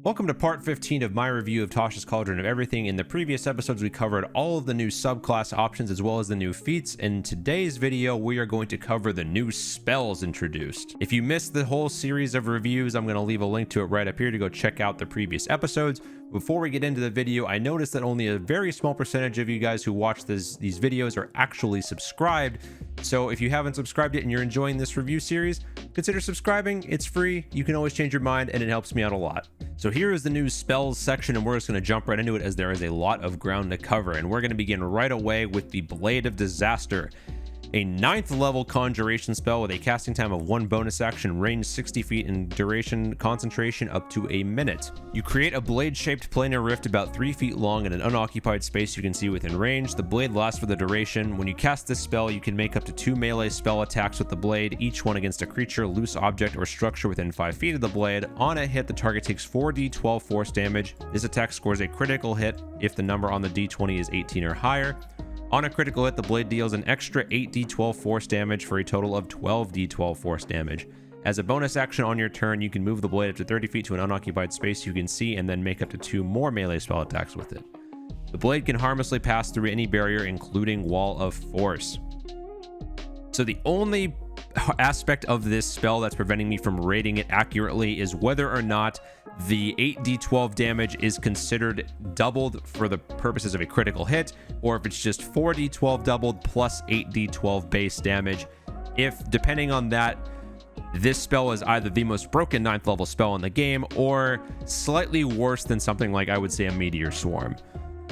Welcome to part 15 of my review of Tasha's Cauldron of Everything. In the previous episodes, we covered all of the new subclass options as well as the new feats. In today's video, we are going to cover the new spells introduced. If you missed the whole series of reviews, I'm going to leave a link to it right up here to go check out the previous episodes. Before we get into the video, I noticed that only a very small percentage of you guys who watch these videos are actually subscribed. So if you haven't subscribed yet and you're enjoying this review series, consider subscribing. It's free. You can always change your mind and it helps me out a lot. So here is the new spells section, and we're just going to jump right into it as there is a lot of ground to cover. And we're going to begin right away with the Blade of Disaster, a 9th level conjuration spell with a casting time of 1 bonus action, range 60 feet, and duration concentration up to a minute. You create a blade-shaped planar rift about 3 feet long in an unoccupied space you can see within range. The blade lasts for the duration. When you cast this spell, you can make up to 2 melee spell attacks with the blade, each one against a creature, loose object, or structure within 5 feet of the blade. On a hit, the target takes 4d12 force damage. This attack scores a critical hit if the number on the d20 is 18 or higher. On a critical hit, the blade deals an extra 8d12 force damage for a total of 12d12 force damage. As a bonus action on your turn, you can move the blade up to 30 feet to an unoccupied space you can see and then make up to 2 more melee spell attacks with it. The blade can harmlessly pass through any barrier, including Wall of Force. So the only aspect of this spell that's preventing me from rating it accurately is whether or not the 8d12 damage is considered doubled for the purposes of a critical hit, or if it's just 4d12 doubled plus 8d12 base damage. If, depending on that, this spell is either the most broken 9th level spell in the game or slightly worse than something like, I would say, a Meteor Swarm.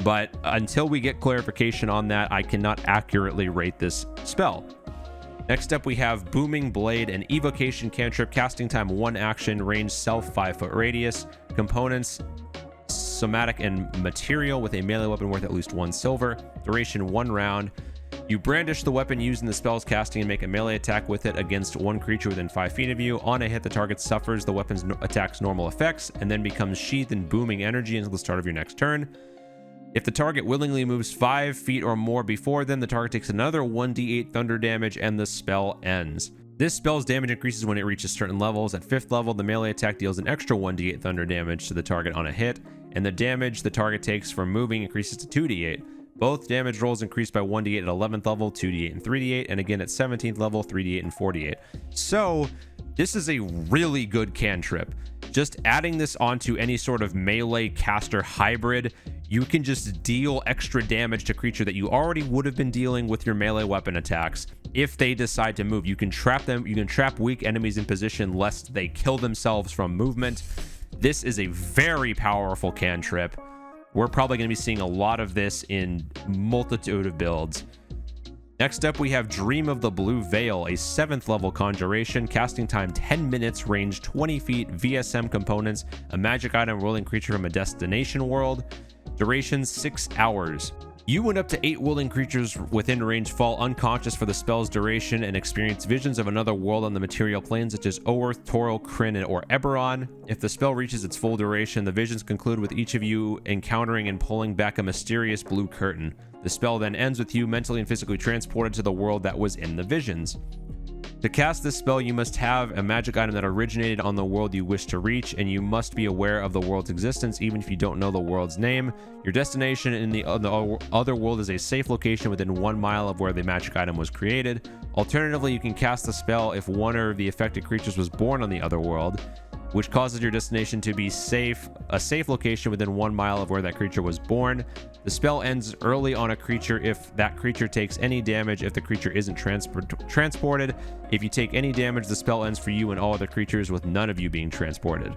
But until we get clarification on that, I cannot accurately rate this spell. Next up, we have Booming Blade, an evocation cantrip, casting time 1 action, range self 5 foot radius, components somatic and material with a melee weapon worth at least 1 silver, duration 1 round. You brandish the weapon used in the spell's casting and make a melee attack with it against 1 creature within 5 feet of you. On a hit, the target suffers the weapon's attack's normal effects and then becomes sheathed in booming energy until the start of your next turn. If the target willingly moves 5 feet or more before then, the target takes another 1d8 thunder damage and the spell ends. This spell's damage increases when it reaches certain levels. At 5th level, the melee attack deals an extra 1d8 thunder damage to the target on a hit, and the damage the target takes from moving increases to 2d8. Both damage rolls increase by 1d8 at 11th level, 2d8 and 3d8, and again at 17th level, 3d8 and 4d8. So this is a really good cantrip. Just adding this onto any sort of melee caster hybrid, you can just deal extra damage to creature that you already would have been dealing with your melee weapon attacks. If they decide to move, you can trap them. You can trap weak enemies in position lest they kill themselves from movement. This is a very powerful cantrip. We're probably going to be seeing a lot of this in multitude of builds. Next up, we have Dream of the Blue Veil, a 7th level conjuration, casting time 10 minutes, range 20 feet, VSM components, a magic item, rolling creature from a destination world, duration 6 hours. You and up to 8 willing creatures within range fall unconscious for the spell's duration and experience visions of another world on the material plane, such as Oerth, Toril, Kryn, or Eberron. If the spell reaches its full duration, the visions conclude with each of you encountering and pulling back a mysterious blue curtain. The spell then ends with you mentally and physically transported to the world that was in the visions. To cast this spell, you must have a magic item that originated on the world you wish to reach, and you must be aware of the world's existence even if you don't know the world's name. Your destination in the other world is a safe location within 1 mile of where the magic item was created. Alternatively, you can cast the spell if one of the affected creatures was born on the other world, which causes your destination to be a safe location within 1 mile of where that creature was born. The spell ends early on a creature if that creature takes any damage if the creature isn't transported. If you take any damage, the spell ends for you and all other creatures with none of you being transported.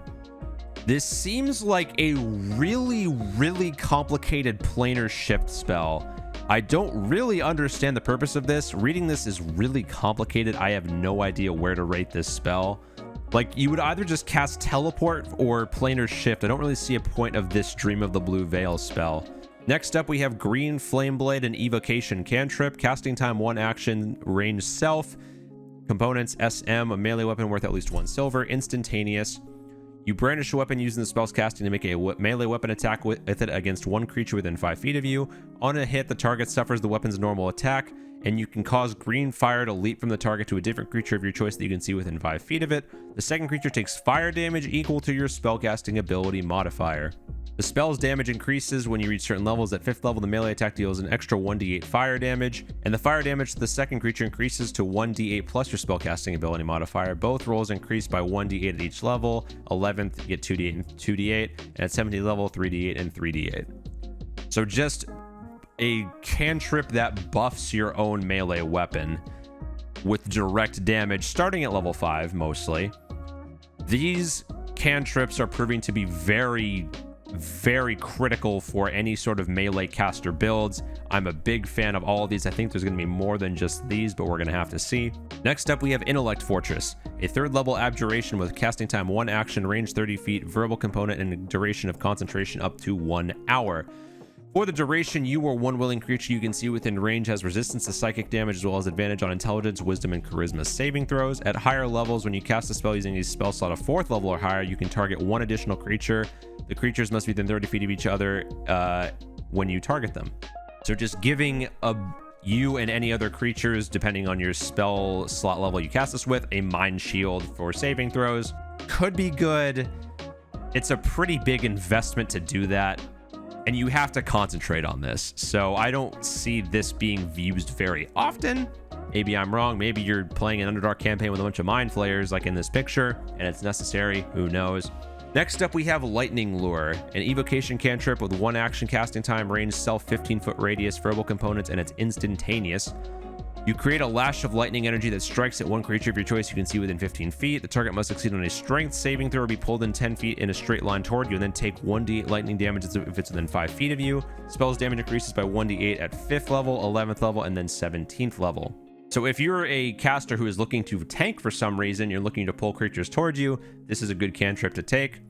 This seems like a really complicated planar shift spell. I don't really understand the purpose of this. Reading this is really complicated. I have no idea where to rate this spell. Like, you would either just cast teleport or planar shift. I don't really see a point of this Dream of the Blue Veil spell. Next up, we have Green Flame Blade, an evocation cantrip, casting time 1 action, range self, components SM, a melee weapon worth at least 1 silver, instantaneous. You brandish a weapon using the spell's casting to make a melee weapon attack with it against one creature within 5 feet of you. On a hit, the target suffers the weapon's normal attack, and you can cause green fire to leap from the target to a different creature of your choice that you can see within 5 feet of it. The second creature takes fire damage equal to your spellcasting ability modifier. The spell's damage increases when you reach certain levels. At 5th level, the melee attack deals an extra 1d8 fire damage, and the fire damage to the second creature increases to 1d8 plus your spellcasting ability modifier. Both rolls increase by 1d8 at each level. 11th, you get 2d8 and 2d8, and at 17th level, 3d8 and 3d8. So just a cantrip that buffs your own melee weapon with direct damage, starting at level 5 mostly. These cantrips are proving to be very critical for any sort of melee caster builds. I'm a big fan of all of these. I think there's going to be more than just these, but we're going to have to see. Next up, we have Intellect Fortress, a 3rd level Aberration with casting time 1 action, range 30 feet, verbal component, and a duration of concentration up to 1 hour. For the duration, you or one willing creature you can see within range has resistance to psychic damage as well as advantage on intelligence, wisdom, and charisma saving throws. At higher levels, when you cast a spell using a spell slot of 4th level or higher, you can target one additional creature. The creatures must be within 30 feet of each other when you target them. So just giving you and any other creatures, depending on your spell slot level you cast this with, a mind shield for saving throws. Could be good. It's a pretty big investment to do that, and you have to concentrate on this. So I don't see this being used very often. Maybe I'm wrong. Maybe you're playing an Underdark campaign with a bunch of mind flayers like in this picture, and it's necessary. Who knows? Next up, we have Lightning Lure, an evocation cantrip with 1 action casting time, range, self 15-foot radius, verbal components, and it's instantaneous. You create a lash of lightning energy that strikes at one creature of your choice you can see within 15 feet. The target must succeed on a strength saving throw or be pulled in 10 feet in a straight line toward you, and then take 1d8 lightning damage if it's within 5 feet of you. Spell's damage increases by 1d8 at 5th level, 11th level, and then 17th level. So if you're a caster who is looking to tank for some reason, you're looking to pull creatures towards you, this is a good cantrip to take.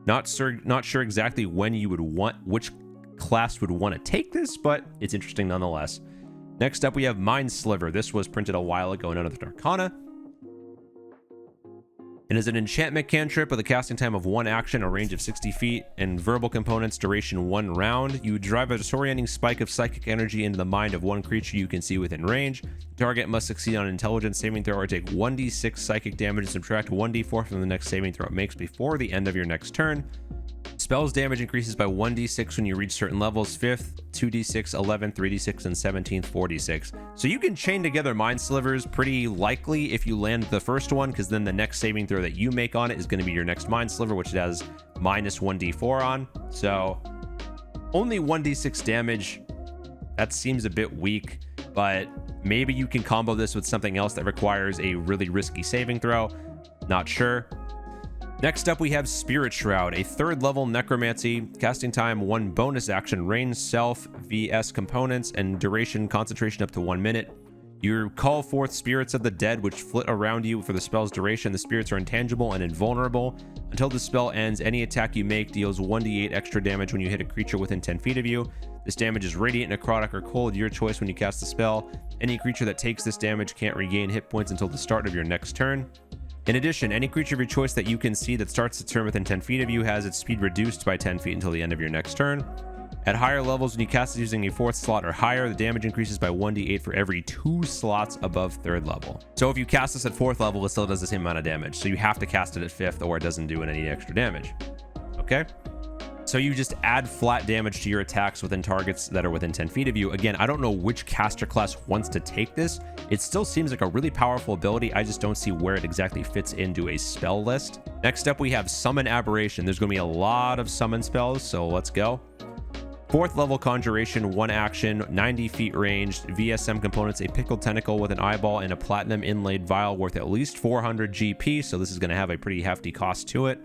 Not sure exactly when you would want, which class would want to take this, but it's interesting nonetheless. Next up, we have Mind Sliver. This was printed a while ago in Unearthed Arcana. It is an enchantment cantrip with a casting time of 1 action, a range of 60 feet, and verbal components, duration 1 round. You drive a disorienting spike of psychic energy into the mind of one creature you can see within range. The target must succeed on an intelligence saving throw or take 1d6 psychic damage and subtract 1d4 from the next saving throw it makes before the end of your next turn. Spells damage increases by 1d6 when you reach certain levels, 5th, 2d6, 11th, 3d6, and 17th, 4d6. So you can chain together Mind Slivers pretty likely if you land the first one, because then the next saving throw that you make on it is going to be your next Mind Sliver, which it has minus 1d4 on. So only 1d6 damage. That seems a bit weak, but maybe you can combo this with something else that requires a really risky saving throw. Not sure. Next up, we have Spirit Shroud, a 3rd level necromancy, casting time 1 bonus action, range, self, VS components, and duration concentration up to 1 minute. You call forth spirits of the dead which flit around you for the spell's duration. The spirits are intangible and invulnerable. Until the spell ends, any attack you make deals 1d8 extra damage when you hit a creature within 10 feet of you. This damage is radiant, necrotic, or cold, your choice when you cast the spell. Any creature that takes this damage can't regain hit points until the start of your next turn. In addition, any creature of your choice that you can see that starts its turn within 10 feet of you has its speed reduced by 10 feet until the end of your next turn. At higher levels, when you cast it using a 4th slot or higher, the damage increases by 1d8 for every 2 slots above 3rd level. So if you cast this at 4th level, it still does the same amount of damage. So you have to cast it at 5th or it doesn't do any extra damage. Okay? So you just add flat damage to your attacks within targets that are within 10 feet of you. Again, I don't know which caster class wants to take this. It still seems like a really powerful ability. I just don't see where it exactly fits into a spell list. Next up, we have Summon Aberration. There's going to be a lot of summon spells, so let's go. 4th level Conjuration, 1 action, 90 feet ranged, VSM components, a pickled tentacle with an eyeball and a platinum inlaid vial worth at least 400 GP, so this is going to have a pretty hefty cost to it.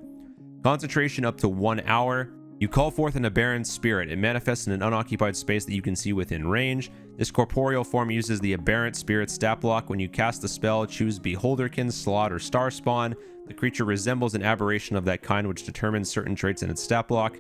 Concentration up to 1 hour. You call forth an aberrant spirit. It manifests in an unoccupied space that you can see within range. This corporeal form uses the aberrant spirit stat block. When you cast the spell, choose Beholderkin, Slot, or Starspawn. The creature resembles an aberration of that kind, which determines certain traits in its stat block.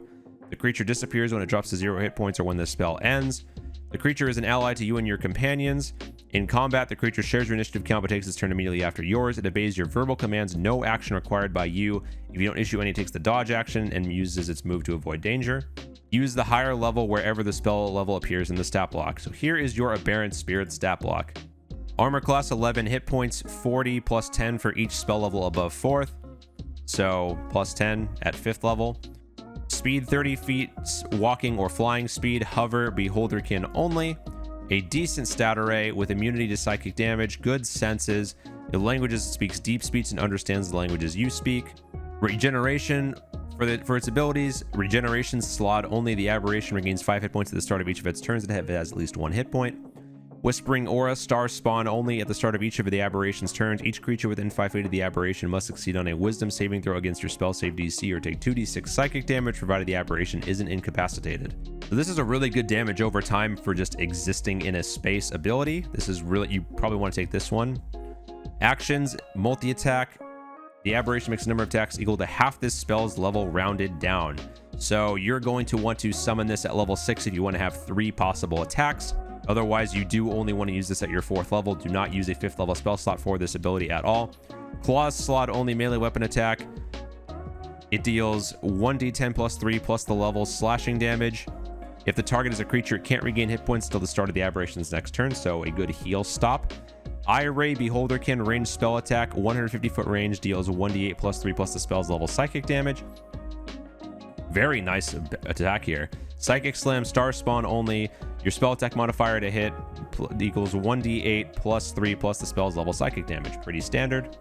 The creature disappears when it drops to 0 hit points or when the spell ends. The creature is an ally to you and your companions. In combat, the creature shares your initiative count but takes its turn immediately after yours. It obeys your verbal commands, no action required by you. If you don't issue any, it takes the dodge action and uses its move to avoid danger. Use the higher level wherever the spell level appears in the stat block. So here is your Aberrant Spirit stat block. Armor class 11, hit points 40 plus 10 for each spell level above 4th. So plus 10 at 5th level. Speed 30 feet, walking or flying speed, hover, beholderkin only. A decent stat array with immunity to psychic damage, good senses, the languages it speaks deep speech and understands the languages you speak. Regeneration for its abilities, regeneration slot only. The Aberration regains 5 hit points at the start of each of its turns and it has at least 1 hit point. Whispering Aura, star spawn only. At the start of each of the Aberration's turns, each creature within 5 feet of the Aberration must succeed on a Wisdom saving throw against your spell save DC or take 2d6 psychic damage provided the Aberration isn't incapacitated. So this is a really good damage over time for just existing in a space ability. This is really, you probably want to take this one. Actions, multi-attack. The Aberration makes a number of attacks equal to half this spell's level rounded down. So you're going to want to summon this at level 6 if you want to have 3 possible attacks. Otherwise, you do only want to use this at your 4th level. Do not use a 5th level spell slot for this ability at all. Claws slot only melee weapon attack. It deals 1d10 plus 3 plus the level's slashing damage. If the target is a creature, it can't regain hit points until the start of the Aberration's next turn, so a good heal stop. Eye Ray, Beholderkin, ranged spell attack, 150-foot range, deals 1d8 plus 3 plus the spell's level psychic damage. Very nice attack here. Psychic Slam, Star Spawn only. Your spell attack modifier to hit equals 1d8 plus 3 plus the spell's level psychic damage. Pretty standard.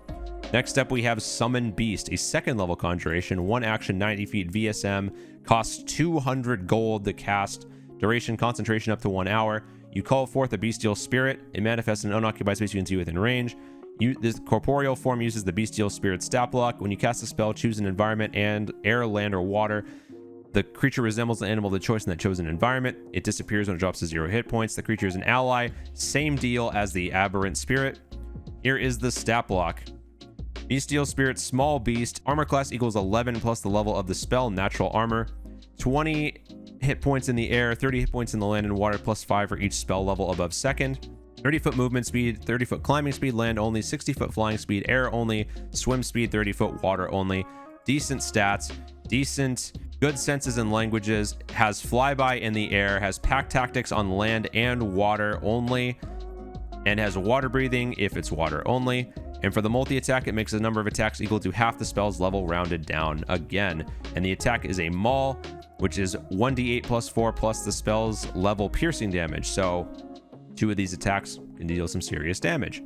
Next up, we have Summon Beast, a 2nd level conjuration, 1 action, 90 feet VSM, costs 200 gold to cast, duration concentration up to 1 hour. You call forth a bestial spirit. It manifests in an unoccupied space you can see within range. This corporeal form uses the bestial spirit stat block. When you cast a spell, choose an environment and air, land, or water. The creature resembles the animal of the choice in that chosen environment. It disappears when it drops to 0 hit points. The creature is an ally. Same deal as the Aberrant Spirit. Here is the stat block. Bestial Spirit, small beast. Armor class equals 11 plus the level of the spell, natural armor. 20 hit points in the air, 30 hit points in the land and water, plus 5 for each spell level above 2nd. 30-foot movement speed, 30-foot climbing speed, land only, 60-foot flying speed, air only, swim speed, 30-foot water only. Decent stats, decent, good senses and languages, has flyby in the air, has pack tactics on land and water only, and has water breathing if it's water only. And for the multi-attack, it makes a number of attacks equal to half the spell's level rounded down again. And the attack is a maul, which is 1d8 plus 4 plus the spell's level piercing damage. So 2 of these attacks can deal some serious damage.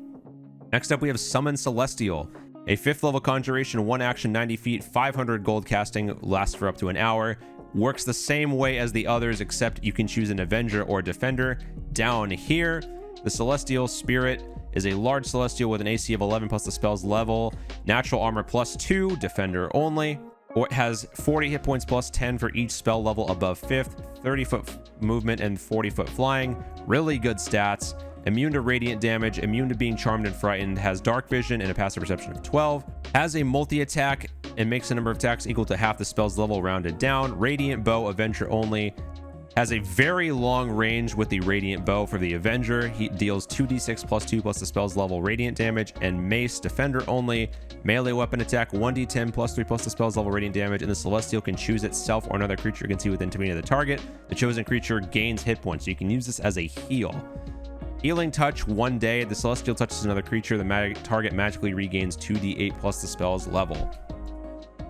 Next up, we have Summon Celestial, a 5th level conjuration, 1 action, 90 feet, 500 gold casting, lasts for up to an hour. Works the same way as the others, except you can choose an Avenger or Defender. Down here, the Celestial Spirit is a large celestial with an AC of 11 plus the spell's level, natural armor plus 2, defender only, or it has 40 hit points plus 10 for each spell level above 5th, 30-foot movement and 40-foot flying. Really good stats. Immune to radiant damage, immune to being charmed and frightened, has dark vision and a passive perception of 12, has a multi-attack and makes a number of attacks equal to half the spell's level rounded down. Radiant bow, Avenger only. Has a very long range with the Radiant Bow for the Avenger. He deals 2d6 plus 2 plus the spell's level radiant damage. And Mace, Defender only. Melee weapon attack, 1d10 plus 3 plus the spell's level radiant damage. And the Celestial can choose itself or another creature you can see within 2 feet of the target. The chosen creature gains hit points, so you can use this as a heal. Healing Touch, 1 day. The Celestial touches another creature. The target magically regains 2d8 plus the spell's level.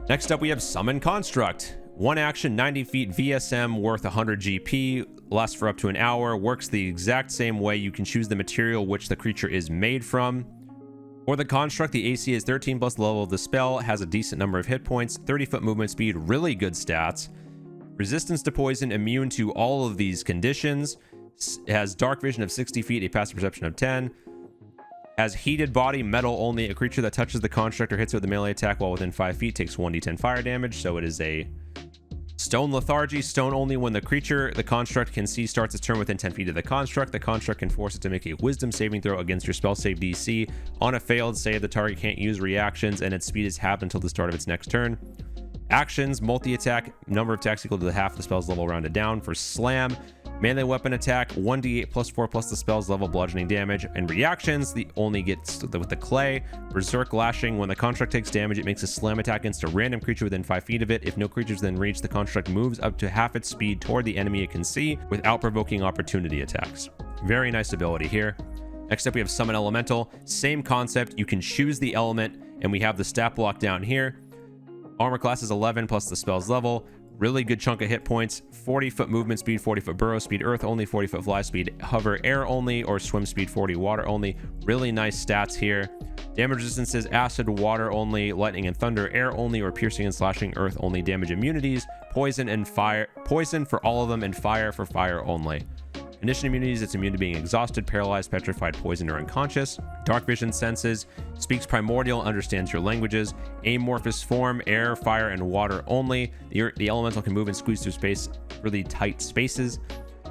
Next up, we have Summon Construct. 1 action, 90 feet, VSM, worth 100 GP, lasts for up to an hour, works the exact same way. You can choose the material which the creature is made from. For the construct, the AC is 13 plus the level of the spell, has a decent number of hit points, 30-foot movement speed, really good stats, resistance to poison, immune to all of these conditions, has dark vision of 60 feet, a passive perception of 10, has heated body, metal only. A creature that touches the construct or hits it with a melee attack while within 5 feet takes 1d10 fire damage, so it is a Stone Lethargy, stone only. When the creature the construct can see starts its turn within 10 feet of the construct can force it to make a wisdom saving throw against your spell save DC. On a failed save, the target can't use reactions and its speed is halved until the start of its next turn. Actions, multi-attack, number of attacks equal to half the spell's level rounded down. For Slam, Melee weapon attack, 1d8 plus 4 plus the spell's level bludgeoning damage. And reactions, the only gets with the clay. Berserk Lashing, when the construct takes damage, it makes a slam attack against a random creature within 5 feet of it. If no creatures within reach, the construct moves up to half its speed toward the enemy it can see without provoking opportunity attacks. Very nice ability here. Next up, we have Summon Elemental. Same concept. You can choose the element, and we have the stat block down here. Armor class is 11 plus the spell's level. Really good chunk of hit points. 40-foot movement speed, 40-foot burrow speed, earth only, 40-foot fly speed, hover air only, or swim speed 40, water only. Really nice stats here. Damage resistance is acid, water only, lightning and thunder, air only, or piercing and slashing, earth only. Damage immunities, poison and fire, poison for all of them, and fire for fire only. Condition immunities, it's immune to being exhausted, paralyzed, petrified, poisoned, or unconscious. Dark vision senses, speaks primordial, understands your languages. Amorphous form, air, fire, and water only. The elemental can move and squeeze through space, really tight spaces.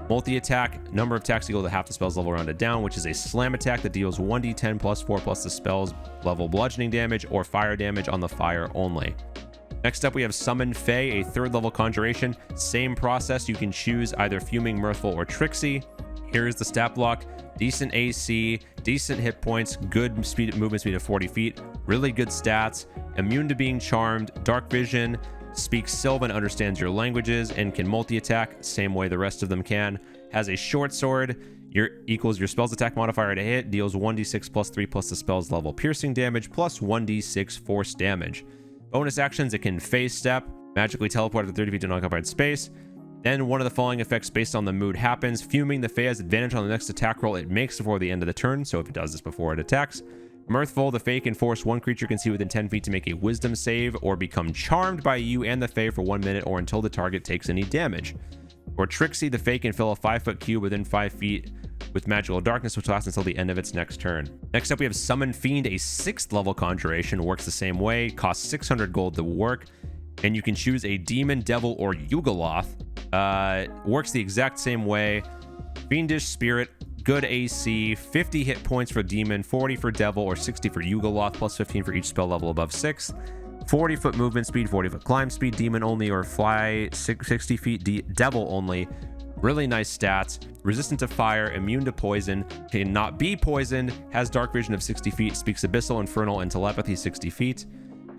Multi-attack, number of attacks equal to half the spell's level rounded down, which is a slam attack that deals 1d10 plus 4 plus the spell's level bludgeoning damage or fire damage on the fire only. Next up, we have Summon Fae, a 3rd level conjuration. Same process, you can choose either Fuming, Mirthful, or Trixie. Here's the stat block. Decent AC, decent hit points, good movement speed of 40 feet, really good stats, immune to being charmed, dark vision, speaks Sylvan, understands your languages, and can multi-attack, same way the rest of them can. Has a short sword, equals your spell's attack modifier to hit, deals 1d6 plus 3 plus the spell's level piercing damage, plus 1d6 force damage. Bonus actions, it can phase step, magically teleport to 30 feet to an unoccupied space. Then one of the following effects based on the mood happens. Fuming, the Fae has advantage on the next attack roll it makes before the end of the turn, so if it does this before it attacks. Mirthful, the Fae can force one creature can see within 10 feet to make a wisdom save or become charmed by you and the Fae for 1 minute or until the target takes any damage. Or Trixie, the Fae can fill a 5-foot cube within 5 feet with magical darkness, which lasts until the end of its next turn. Next up, we have Summon Fiend, a 6th level conjuration. Works the same way, costs 600 gold to work, and you can choose a demon, devil, or Yugoloth. Works the exact same way. Fiendish Spirit, good AC, 50 hit points for demon, 40 for devil, or 60 for Yugoloth, plus 15 for each spell level above 6. 40-foot movement speed, 40-foot climb speed, demon only, or fly 60 feet, devil only. Really nice stats. Resistant to fire, immune to poison, cannot be poisoned, has dark vision of 60 feet, speaks abyssal, infernal, and telepathy 60 feet.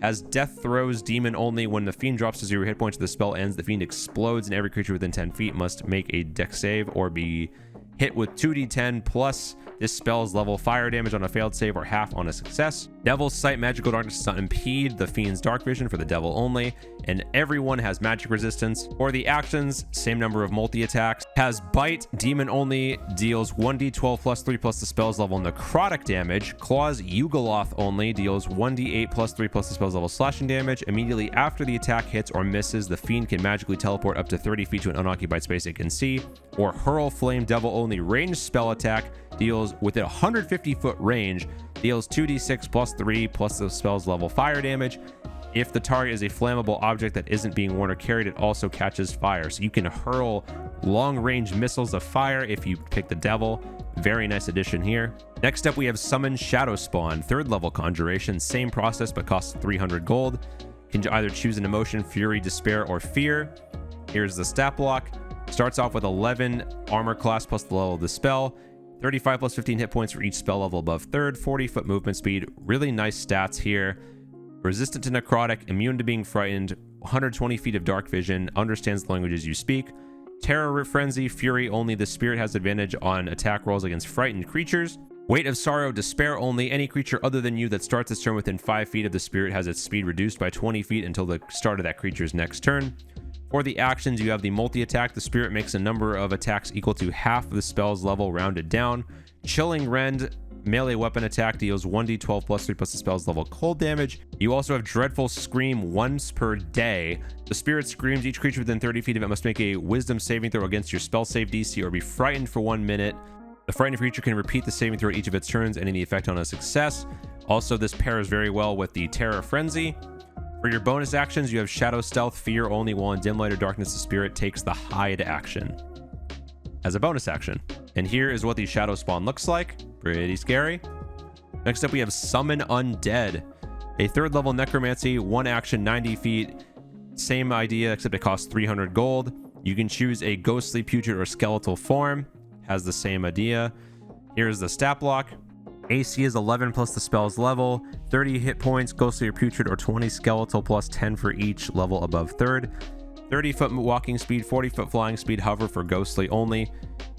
Has death throws, demon only. When the fiend drops to 0 hit points, the spell ends. The fiend explodes, and every creature within 10 feet must make a dex save or be hit with 2d10 plus this spell's level fire damage on a failed save or half on a success. Devil's Sight, magical darkness does not impede the fiend's dark vision for the devil only, and everyone has magic resistance. For the actions, same number of multi-attacks. Has Bite, demon only, deals 1d12 plus 3 plus the spell's level necrotic damage. Claws, Yugoloth only, deals 1d8 plus 3 plus the spell's level slashing damage. Immediately after the attack hits or misses, the fiend can magically teleport up to 30 feet to an unoccupied space it can see. Or Hurl Flame, devil only, ranged spell attack, deals within 150-foot range, deals 2d6 plus 3 plus the spell's level fire damage. If the target is a flammable object that isn't being worn or carried, it also catches fire. So you can hurl long-range missiles of fire if you pick the devil. Very nice addition here. Next up, we have Summon Shadow Spawn, 3rd level conjuration. Same process, but costs 300 gold. Can either choose an emotion, fury, despair, or fear. Here's the stat block. Starts off with 11 armor class plus the level of the spell. 35 plus 15 hit points for each spell level above 3rd, 40-foot movement speed. Really nice stats here. Resistant to necrotic, immune to being frightened, 120 feet of dark vision, understands the languages you speak. Terror Frenzy, Fury only, the spirit has advantage on attack rolls against frightened creatures. Weight of Sorrow, Despair only, any creature other than you that starts its turn within 5 feet of the spirit has its speed reduced by 20 feet until the start of that creature's next turn. For the actions, you have the multi-attack. The spirit makes a number of attacks equal to half of the spell's level rounded down. Chilling Rend, melee weapon attack, deals 1d12 plus 3 plus the spell's level cold damage. You also have Dreadful Scream once per day. The spirit screams. Each creature within 30 feet of it must make a wisdom saving throw against your spell save DC or be frightened for 1 minute. The frightened creature can repeat the saving throw at each of its turns, ending the effect on a success. Also, this pairs very well with the Terror Frenzy. For your bonus actions, you have Shadow Stealth, Fear only, while in Dim Light or Darkness the spirit takes the Hide action as a bonus action. And here is what the Shadow Spawn looks like. Pretty scary. Next up, we have Summon Undead, a 3rd level necromancy, 1 action, 90 feet. Same idea, except it costs 300 gold. You can choose a ghostly, putrid, or skeletal form. Has the same idea. Here's the stat block. AC is 11 plus the spell's level, 30 hit points, ghostly or putrid, or 20 skeletal plus 10 for each level above 3rd. 30-foot walking speed, 40-foot flying speed, hover for ghostly only.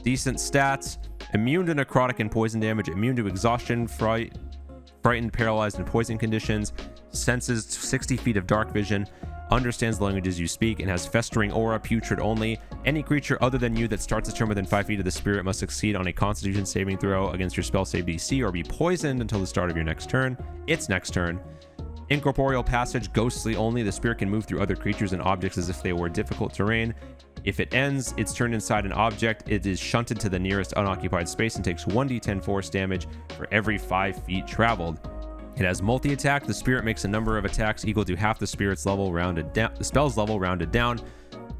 Decent stats. Immune to necrotic and poison damage, immune to exhaustion, frightened, paralyzed, and poison conditions. Senses 60 feet of dark vision. Understands the languages you speak and has festering aura, putrid only. Any creature other than you that starts its turn within 5 feet of the spirit must succeed on a constitution saving throw against your spell save DC or be poisoned until the start of your next turn. Its next turn. Incorporeal passage, ghostly only. The spirit can move through other creatures and objects as if they were difficult terrain. If it ends its turn inside an object, it is shunted to the nearest unoccupied space and takes 1d10 force damage for every 5 feet traveled. It has multi-attack. The spirit makes a number of attacks equal to half the spirit's level rounded down. The spell's level rounded down.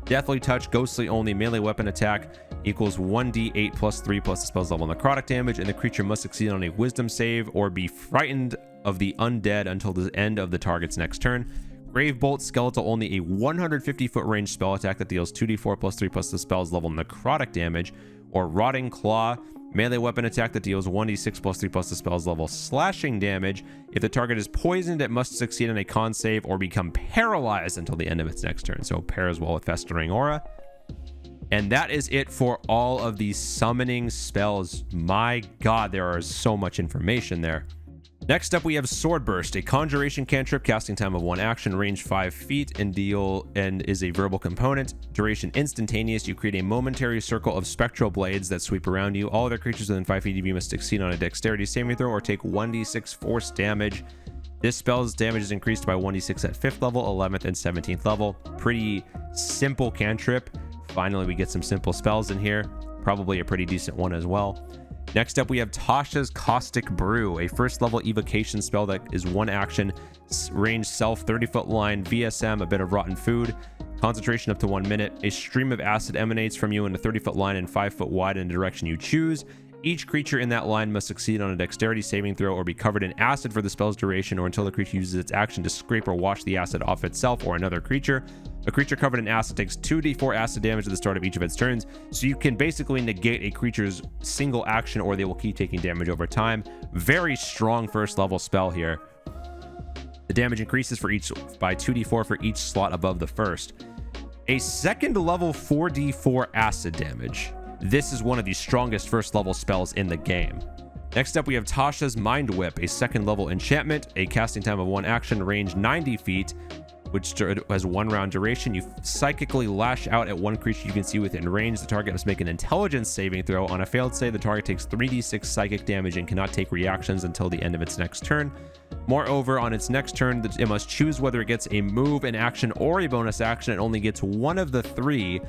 Deathly touch, ghostly only, melee weapon attack equals 1d8 plus 3 plus the spell's level necrotic damage, and the creature must succeed on a wisdom save or be frightened of the undead until the end of the target's next turn. Grave Bolt, skeletal only, a 150-foot range spell attack that deals 2d4 plus 3 plus the spell's level necrotic damage, or Rotting Claw, melee weapon attack that deals 1d6 plus 3 plus the spell's level slashing damage. If the target is poisoned, it must succeed on a con save or become paralyzed until the end of its next turn. So pairs well with Festering Aura. And that is it for all of these summoning spells. My god, there is so much information there. Next up, we have Sword Burst, a conjuration cantrip, casting time of 1 action, range 5 feet, and is a verbal component. Duration instantaneous. You create a momentary circle of spectral blades that sweep around you. All other creatures within 5 feet of you must succeed on a dexterity saving throw or take 1d6 force damage. This spell's damage is increased by 1d6 at 5th level, 11th, and 17th level. Pretty simple cantrip. Finally, we get some simple spells in here. Probably a pretty decent one as well. Next up, we have Tasha's Caustic Brew, a first level evocation spell that is 1 action, range self, 30-foot line, VSM, a bit of rotten food, concentration up to 1 minute. A stream of acid emanates from you in a 30-foot line and 5 foot wide in the direction you choose. Each creature in that line must succeed on a dexterity saving throw or be covered in acid for the spell's duration or until the creature uses its action to scrape or wash the acid off itself or another creature. A creature covered in acid takes 2d4 acid damage at the start of each of its turns, so you can basically negate a creature's single action or they will keep taking damage over time. Very strong first level spell here. The damage increases by 2d4 for each slot above the first. A second level 4d4 acid damage. This is one of the strongest first level spells in the game. Next up, we have Tasha's Mind Whip, a second level enchantment, a casting time of 1 action, range 90 feet, which has 1 round duration. You psychically lash out at 1 creature you can see within range. The target must make an intelligence saving throw. On a failed save, the target takes 3d6 psychic damage and cannot take reactions until the end of its next turn. Moreover, on its next turn, it must choose whether it gets a move, an action, or a bonus action. It only gets 1 of the 3.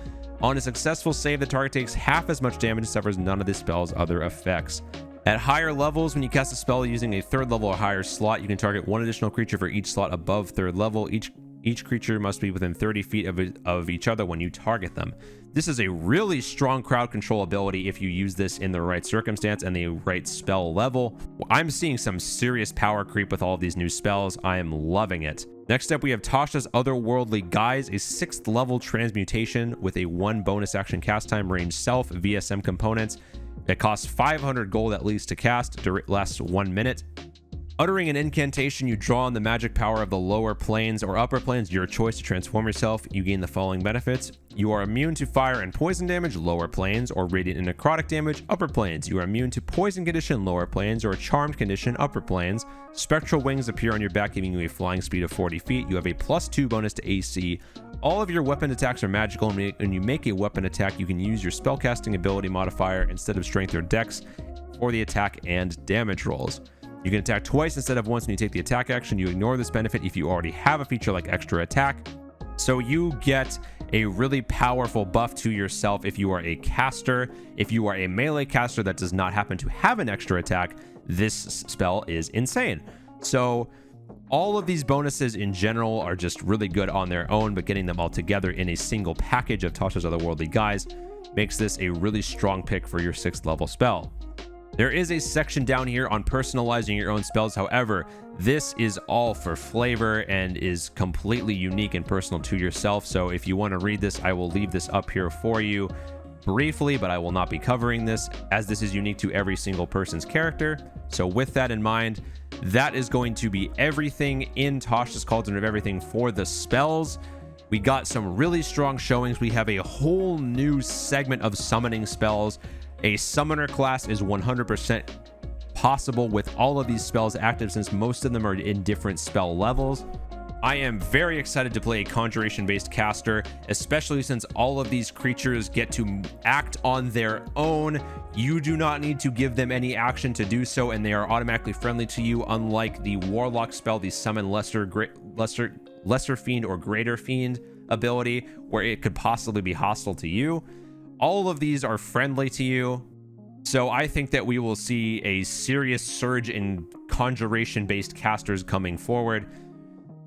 On a successful save, the target takes half as much damage and suffers none of the spell's other effects. At higher levels, when you cast a spell using a 3rd level or higher slot, you can target 1 additional creature for each slot above 3rd level. Each creature must be within 30 feet of each other when you target them. This is a really strong crowd control ability if you use this in the right circumstance and the right spell level. I'm seeing some serious power creep with all of these new spells. I am loving it. Next up, we have Tasha's Otherworldly Guise, a 6th level transmutation with a 1 bonus action cast time, range self, VSM components. It costs 500 gold at least to cast, lasts 1 minute. Uttering an incantation, you draw on the magic power of the lower planes or upper planes, your choice to transform yourself. You gain the following benefits. You are immune to fire and poison damage, lower planes, or radiant and necrotic damage, upper planes. You are immune to poison condition, lower planes, or charmed condition, upper planes. Spectral wings appear on your back, giving you a flying speed of 40 feet. You have a +2 bonus to AC. All of your weapon attacks are magical, and when you make a weapon attack, you can use your spellcasting ability modifier instead of strength or dex for the attack and damage rolls. You can attack twice instead of once when you take the attack action. You ignore this benefit if you already have a feature like extra attack. So you get a really powerful buff to yourself if you are a caster. If you are a melee caster that does not happen to have an extra attack, this spell is insane. So all of these bonuses in general are just really good on their own, but getting them all together in a single package of Tasha's Otherworldly Guise makes this a really strong pick for your 6th level spell. There is a section down here on personalizing your own spells. However, this is all for flavor and is completely unique and personal to yourself. So if you want to read this, I will leave this up here for you briefly, but I will not be covering this as this is unique to every single person's character. So with that in mind, that is going to be everything in Tasha's Cauldron of Everything for the spells. We got some really strong showings. We have a whole new segment of summoning spells. A summoner class is 100% possible with all of these spells active, since most of them are in different spell levels. I am very excited to play a conjuration based caster, especially since all of these creatures get to act on their own. You do not need to give them any action to do so, and they are automatically friendly to you, unlike the warlock spell, the summon lesser fiend or greater fiend ability, where it could possibly be hostile to you. All of these are friendly to you, so I think that we will see a serious surge in conjuration based casters coming forward.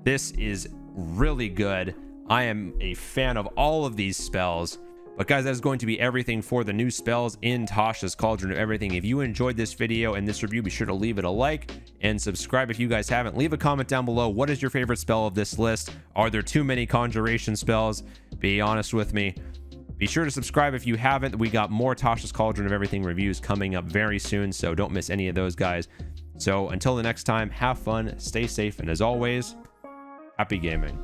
This is really good. I am a fan of all of these spells. But guys, that is going to be everything for the new spells in Tasha's Cauldron of Everything. If you enjoyed this video and this review, be sure to leave it a like and subscribe if you guys haven't. Leave a comment down below. What is your favorite spell of this list? Are there too many conjuration spells? Be honest with me. Be sure to subscribe if you haven't. We got more Tasha's Cauldron of Everything reviews coming up very soon, so don't miss any of those, guys. So until the next time, have fun, stay safe, and as always, happy gaming.